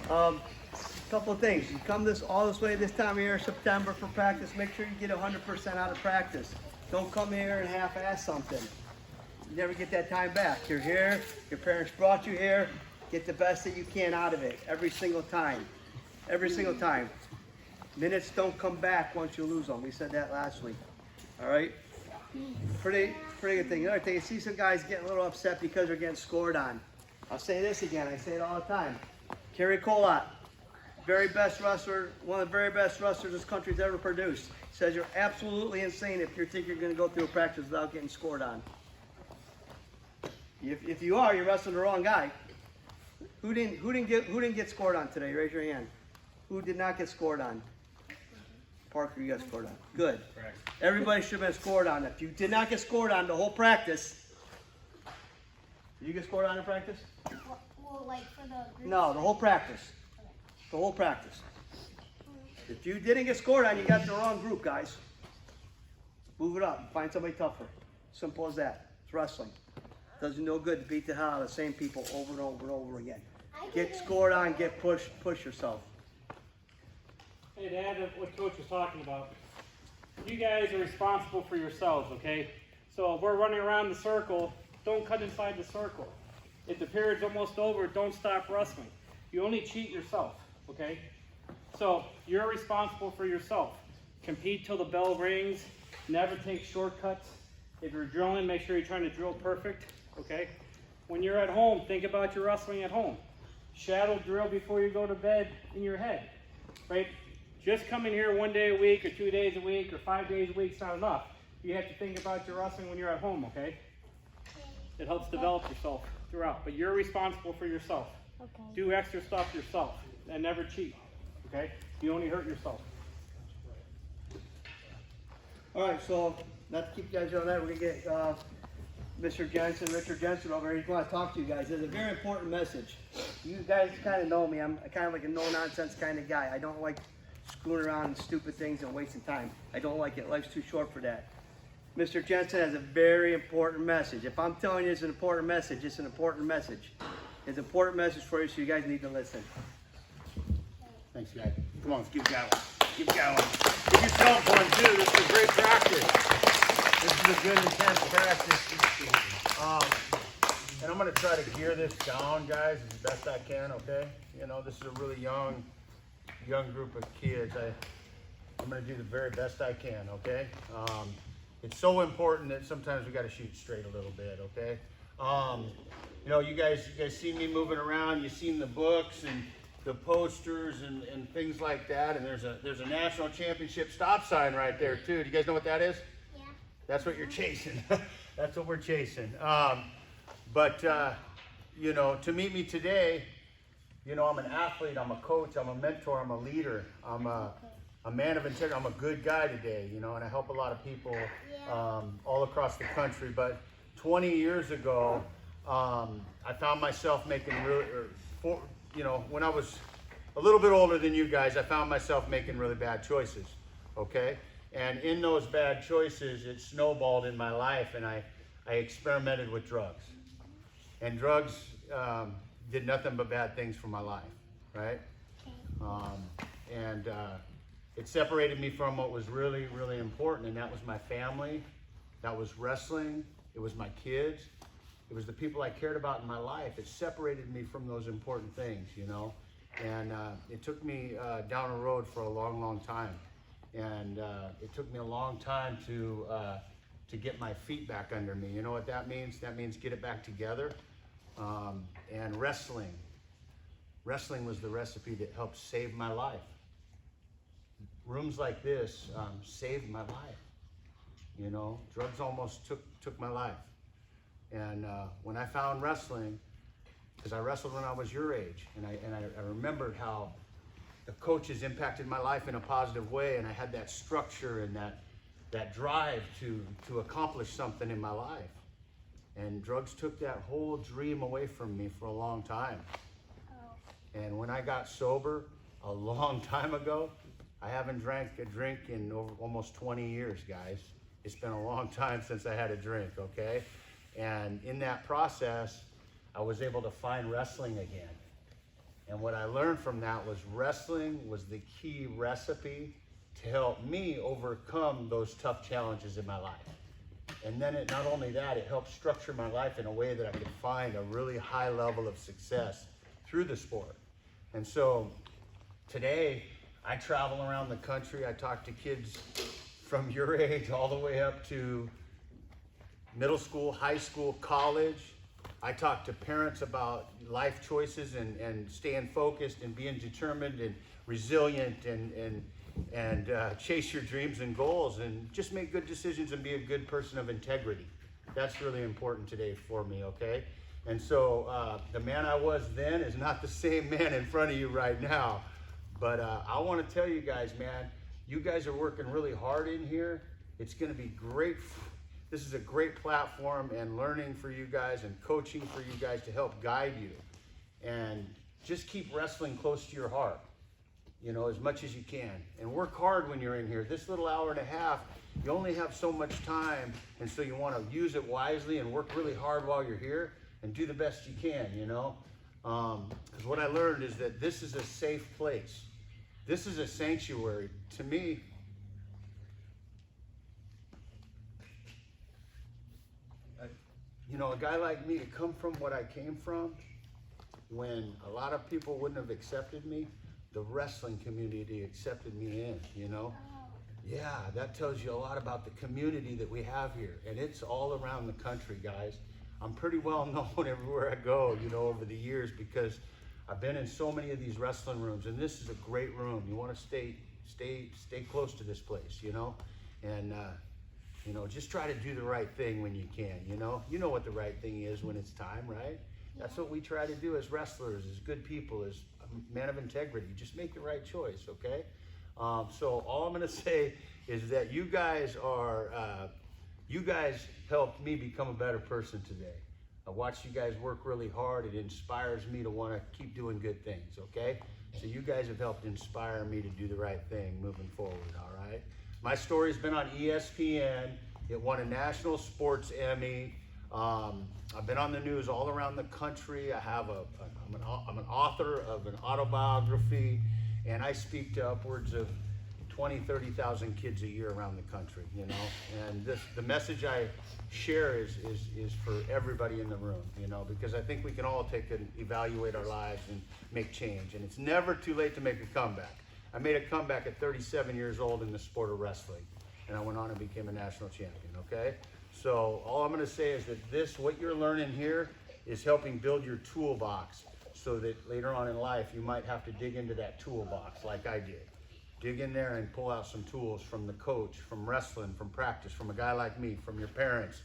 Couple of things. You come all this way this time of year, September, for practice. Make sure you get 100% out of practice. Don't come here and half-ass something. You never get that time back. You're here. Your parents brought you here. Get the best that you can out of it every single time. Every single time. Minutes don't come back once you lose them. We said that last week. All right? Pretty good thing. Another thing, you see some guys getting a little upset because they're getting scored on. I'll say this again. I say it all the time. Kerry Colott, very best wrestler, one of the very best wrestlers this country's ever produced, says you're absolutely insane if you think you're going to go through a practice without getting scored on. If you are, you're wrestling the wrong guy. Who didn't get scored on today? Raise your hand. Who did not get scored on? Parker, you got scored on. Good. Correct. Everybody should have been scored on. If you did not get scored on the whole practice, did you get scored on in practice? Well, like for the group. No, the whole practice. The whole practice. If you didn't get scored on, you got the wrong group, guys. Move it up. Find somebody tougher. Simple as that. It's wrestling. Does you no good to beat the hell out of the same people over and over and over again. Get scored on, get pushed, push yourself. Hey, to add to what Coach was talking about, you guys are responsible for yourselves, okay? So if we're running around the circle, don't cut inside the circle. If the period's almost over, don't stop wrestling. You only cheat yourself, okay? So you're responsible for yourself. Compete till the bell rings. Never take shortcuts. If you're drilling, make sure you're trying to drill perfect, okay? When you're at home, think about your wrestling at home. Shadow drill before you go to bed in your head, right? Just coming here 1 day a week or 2 days a week or 5 days a week is not enough. You have to think about your wrestling when you're at home, okay? It helps develop yourself throughout, but you're responsible for yourself. Okay. Do extra stuff yourself and never cheat, okay? You only hurt yourself. All right, so not to keep you guys on that, we're going to get Mr. Jensen, Richard Jensen over here. He's going to talk to you guys. It's a very important message. You guys kind of know me. I'm kind of like a no-nonsense kind of guy. I don't like screwing around and stupid things and wasting time. I don't like it. Life's too short for that. Mr. Jensen has a very important message. If I'm telling you it's an important message, it's an important message. It's an important message for you, so you guys need to listen. Thanks, guys. Come on, let's keep going. Keep going. Give yourself one, too. This is a great practice. This is a good, intense practice. And I'm going to try to gear this down, guys, as best I can, okay? You know, this is a really young group of kids. I'm going to do the very best I can, okay? It's so important that sometimes we got to shoot straight a little bit, okay? You know, you guys see me moving around. You've seen the books and the posters and things like that. And there's a national championship stop sign right there too. Do you guys know what that is? Yeah. That's what you're chasing. That's what we're chasing. You know, to meet me today, you know, I'm an athlete, I'm a coach, I'm a mentor, I'm a leader, I'm a man of integrity, I'm a good guy today, you know, and I help a lot of people all across the country. But 20 years ago, I found myself making you know, when I was a little bit older than you guys, I found myself making really bad choices, okay? And in those bad choices, it snowballed in my life, and I experimented with drugs. And drugs did nothing but bad things for my life, right? It separated me from what was really, really important, and that was my family, that was wrestling, it was my kids, it was the people I cared about in my life. It separated me from those important things, you know? And it took me down a road for a long, long time. And it took me a long time to get my feet back under me. You know what that means? That means get it back together. And wrestling was the recipe that helped save my life. Rooms like this saved my life. You know, drugs almost took my life. And when I found wrestling, because I wrestled when I was your age, and I remembered how the coaches impacted my life in a positive way, and I had that structure and that drive to accomplish something in my life. And drugs took that whole dream away from me for a long time. And when I got sober a long time ago, I haven't drank a drink in almost 20 years, guys. It's been a long time since I had a drink, okay? And in that process, I was able to find wrestling again. And what I learned from that was wrestling was the key recipe to help me overcome those tough challenges in my life. And then not only that, it helped structure my life in a way that I could find a really high level of success through the sport. And so today, I travel around the country. I talk to kids from your age all the way up to middle school, high school, college. I talk to parents about life choices and staying focused and being determined and resilient and chase your dreams and goals and just make good decisions and be a good person of integrity. That's really important today for me, okay? And so the man I was then is not the same man in front of you right now. But I want to tell you guys, man, you guys are working really hard in here. It's going to be great. This is a great platform and learning for you guys and coaching for you guys to help guide you. And just keep wrestling close to your heart, you know, as much as you can. And work hard when you're in here. This little hour and a half, you only have so much time. And so you want to use it wisely and work really hard while you're here and do the best you can, you know. Because what I learned is that this is a safe place. This is a sanctuary. To me, you know, a guy like me to come from what I came from, when a lot of people wouldn't have accepted me, the wrestling community accepted me in, you know? Yeah, that tells you a lot about the community that we have here. And it's all around the country, guys. I'm pretty well known everywhere I go, you know, over the years, because I've been in so many of these wrestling rooms, and this is a great room. You want to stay close to this place, you know? And, you know, just try to do the right thing when you can, you know? You know what the right thing is when it's time, right? That's what we try to do as wrestlers, as good people, as a man of integrity. Just make the right choice, okay? So all I'm going to say is that you guys helped me become a better person today. I watched you guys work really hard. It inspires me to want to keep doing good things, okay? So you guys have helped inspire me to do the right thing moving forward, all right? My story's been on ESPN. It won a National Sports Emmy. I've been on the news all around the country. I'm an author of an autobiography, and I speak to upwards of 20,000, 30,000 kids a year around the country, you know? And the message I share is for everybody in the room, you know, because I think we can all take and evaluate our lives and make change. And it's never too late to make a comeback. I made a comeback at 37 years old in the sport of wrestling, and I went on and became a national champion, okay? So all I'm gonna say is that what you're learning here is helping build your toolbox so that later on in life, you might have to dig into that toolbox like I did. Dig in there and pull out some tools from the coach, from wrestling, from practice, from a guy like me, from your parents,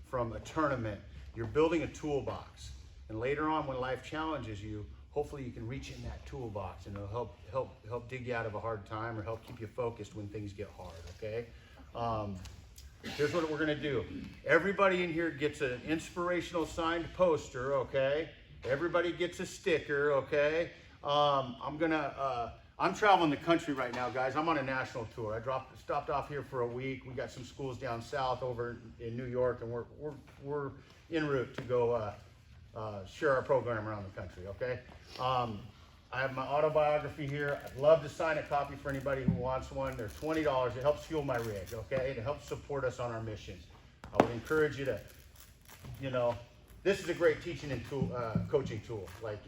from a tournament. You're building a toolbox. And later on when life challenges you, hopefully you can reach in that toolbox and it'll help dig you out of a hard time or help keep you focused when things get hard, okay? Here's what we're gonna do. Everybody in here gets an inspirational signed poster, okay? Everybody gets a sticker, okay? I'm traveling the country right now, guys. I'm on a national tour. I stopped off here for a week. We got some schools down south over in New York, and we're en route to go share our program around the country, okay? I have my autobiography here. I'd love to sign a copy for anybody who wants one. They're $20. It helps fuel my rig, okay? It helps support us on our mission. I would encourage you to, you know, this is a great teaching and coaching tool. Like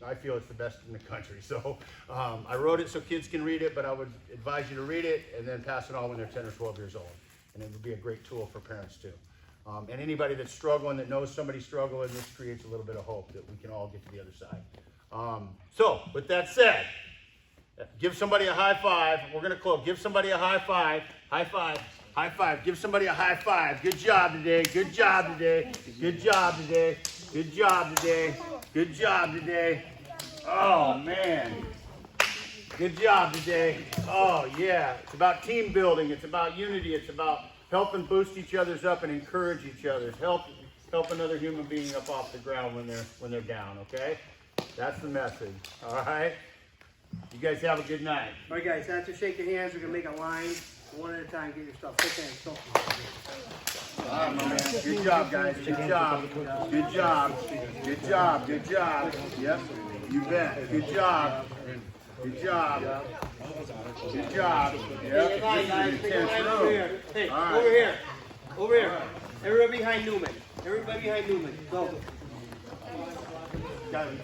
I feel it's the best in the country. So I wrote it so kids can read it, but I would advise you to read it and then pass it on when they're 10 or 12 years old. And it would be a great tool for parents too. And anybody that's struggling, that knows somebody struggling, this creates a little bit of hope that we can all get to the other side. So with that said, give somebody a high five. We're gonna close. Give somebody a high five. High five. High five. Give somebody a high five. Good job today. Good job today. Good job today. Good job today. Good job today. Oh, man. Good job today. Oh, yeah. It's about team building. It's about unity. It's about helping boost each other's up and encourage each other. Help another human being up off the ground when they're down, okay? That's the message, all right? You guys have a good night. All right, guys, after shaking hands, we're going to make a line. One at a time, get your stuff. Shake hands. All right, my man. Good job, guys. Good job. Good job. Good job. Good job. Yep. You bet. Good job. Good job. Good job. Yep. Hey, guys, This is take a an line intense over room. here. Hey, All right. over here. Over here. Everybody behind Newman. Everybody behind Newman. Go. Got it.